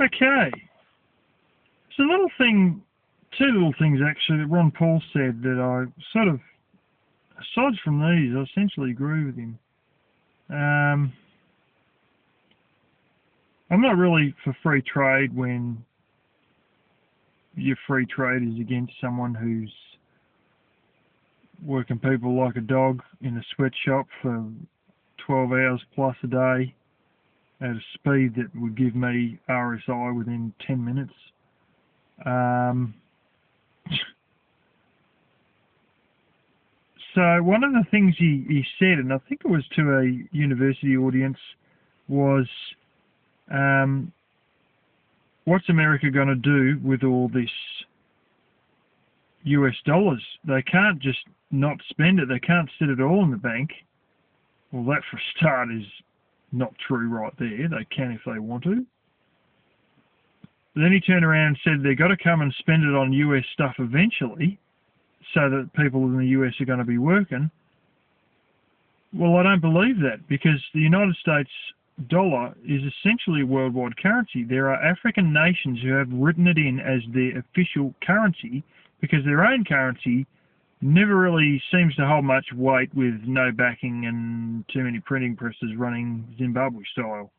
Okay. It's a little thing, two little things actually that Ron Paul said that I sort of, aside from these, I essentially agree with him. I'm not really for free trade when your free trade is against someone who's working people like a dog in a sweatshop for 12 hours plus a day at a speed that would give me RSI within 10 minutes. So one of the things he said, and I think it was to a university audience, was what's America going to do with all this US dollars? They can't just not spend it. They can't sit it all in the bank. Well, that for a start is not true right there. They can if they want to. Then he turned around and said they've got to come and spend it on US stuff eventually so that people in the US are going to be working. Well, I don't believe that, because the United States dollar is essentially a worldwide currency. There are African nations who have written it in as their official currency because their own currency never really seems to hold much weight with no backing and too many printing presses running Zimbabwe style.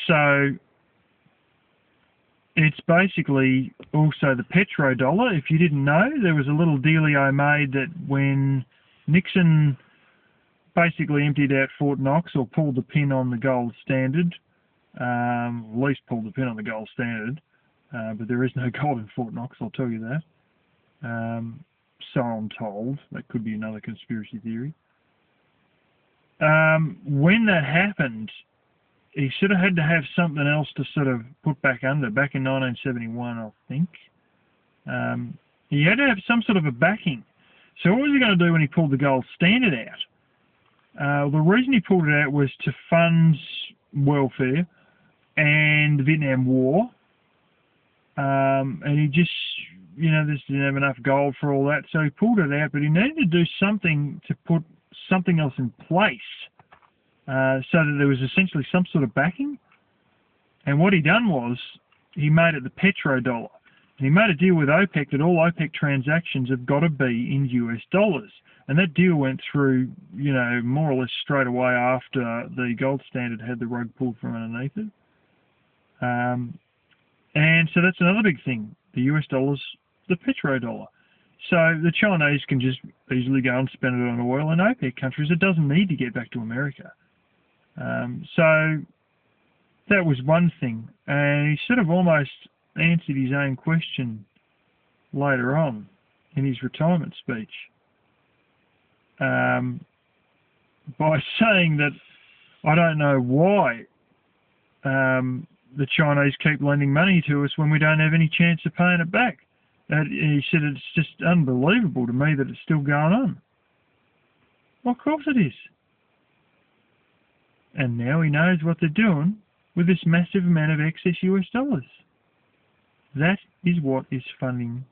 So it's basically also the petrodollar. If you didn't know, there was a little dealio made that when Nixon basically emptied out Fort Knox, or pulled the pin on the gold standard, at least pulled the pin on the gold standard, but there is no gold in Fort Knox, I'll tell you that. So I'm told. That could be another conspiracy theory. When that happened, he sort of had to have something else to sort of put back under. Back in 1971, I think. He had to have some sort of a backing. So what was he going to do when he pulled the gold standard out? The reason he pulled it out was to fund welfare and the Vietnam War. And he just, just didn't have enough gold for all that, so he pulled it out, but he needed to do something to put something else in place so that there was essentially some sort of backing. And what he done was he made it the petrodollar. And he made a deal with OPEC that all OPEC transactions have got to be in US dollars. And that deal went through, more or less straight away after the gold standard had the rug pulled from underneath it. And so that's another big thing. The US dollar's the petrodollar. So the Chinese can just easily go and spend it on oil in OPEC countries. It doesn't need to get back to America. So that was one thing. And he sort of almost answered his own question later on in his retirement speech by saying that I don't know why the Chinese keep lending money to us when we don't have any chance of paying it back. He said it's just unbelievable to me that it's still going on. Well, of course it is. And now he knows what they're doing with this massive amount of excess US dollars. That is what is funding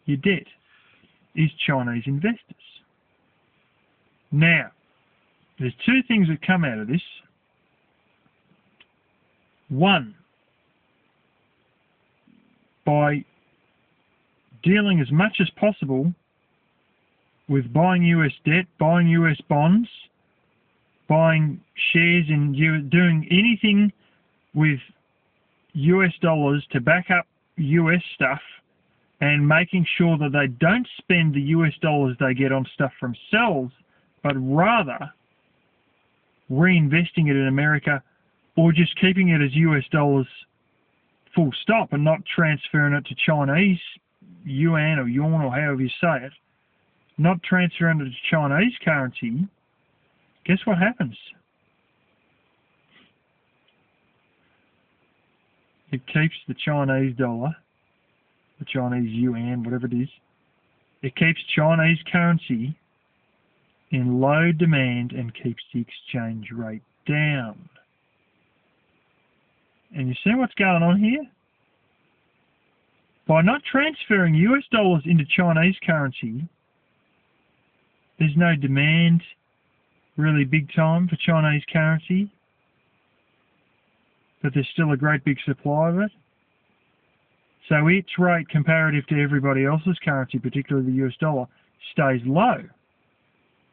your debt, is Chinese investors. Now, there's two things that come out of this. One, by dealing as much as possible with buying US debt, buying US bonds, buying shares in doing anything with US dollars to back up US stuff, and making sure that they don't spend the US dollars they get on stuff for themselves, but rather reinvesting it in America, or just keeping it as US dollars full stop and not transferring it to Chinese yuan or yuan or however you say it, not transferring it to Chinese currency. Guess what happens? It keeps the Chinese dollar, the Chinese yuan, whatever it is, it keeps Chinese currency in low demand and keeps the exchange rate down. And you see what's going on here? By not transferring US dollars into Chinese currency, there's no demand really big time for Chinese currency. but there's still a great big supply of it. So its rate comparative to everybody else's currency, particularly the US dollar, stays low.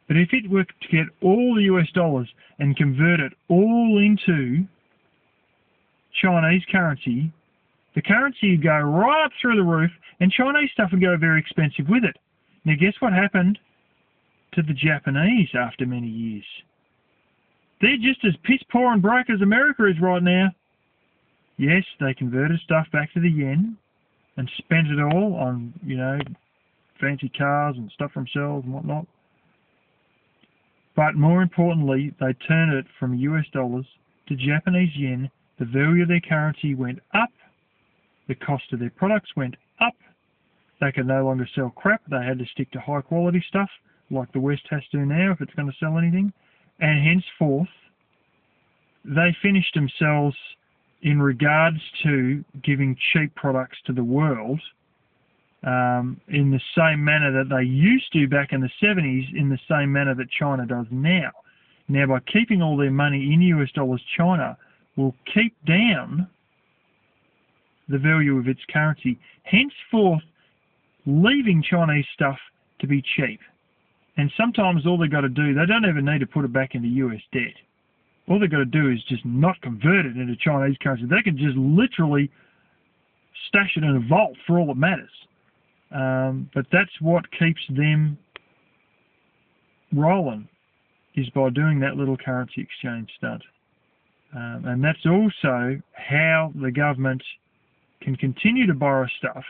But if it were to get all the US dollars and convert it all into Chinese currency, the currency would go right up through the roof, and Chinese stuff would go very expensive with it. Now, guess what happened to the Japanese after many years? They're just as piss poor and broke as America is right now. Yes, they converted stuff back to the yen and spent it all on, fancy cars and stuff for themselves and whatnot. But more importantly, they turned it from US dollars to Japanese yen. The value of their currency went up. The cost of their products went up. They could no longer sell crap. They had to stick to high quality stuff like the West has to now if it's going to sell anything. And henceforth, they finished themselves in regards to giving cheap products to the world in the same manner that they used to back in the 70s, in the same manner that China does now. Now, by keeping all their money in US dollars, China will keep down the value of its currency, henceforth leaving Chinese stuff to be cheap. And sometimes all they've got to do, they don't even need to put it back into US debt. All they've got to do is just not convert it into Chinese currency. They can just literally stash it in a vault for all that matters. But that's what keeps them rolling, is by doing that little currency exchange stunt. And that's also how the government can continue to borrow stuff.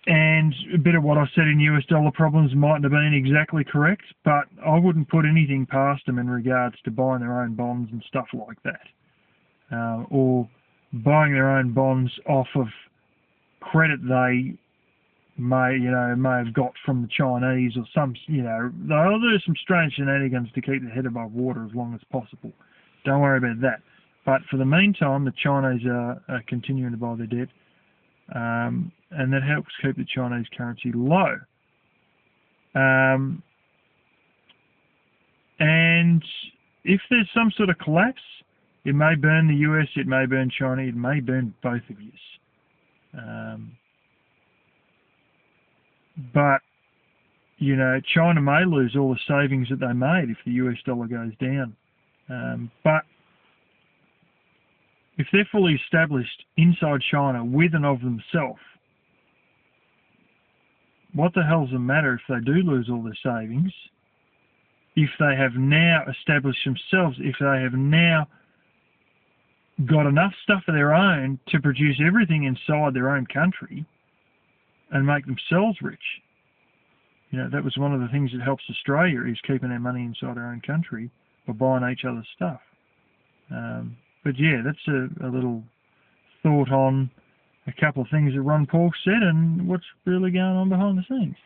And a bit of what I said in US dollar problems mightn't have been exactly correct, but I wouldn't put anything past them in regards to buying their own bonds and stuff like that. Or buying their own bonds off of credit they may have got from the Chinese or some, there's some strange shenanigans to keep their head above water as long as possible. Don't worry about that. But for the meantime, the Chinese are continuing to buy their debt, and that helps keep the Chinese currency low. And if there's some sort of collapse, it may burn the US, it may burn China, it may burn both of you. But, China may lose all the savings that they made if the US dollar goes down. But if they're fully established inside China with and of themselves, what the hell does it matter if they do lose all their savings, if they have now established themselves, if they have now got enough stuff of their own to produce everything inside their own country and make themselves rich. That was one of the things that helps Australia, is keeping their money inside our own country by buying each other's stuff. But yeah, that's a little thought on a couple of things that Ron Paul said and what's really going on behind the scenes.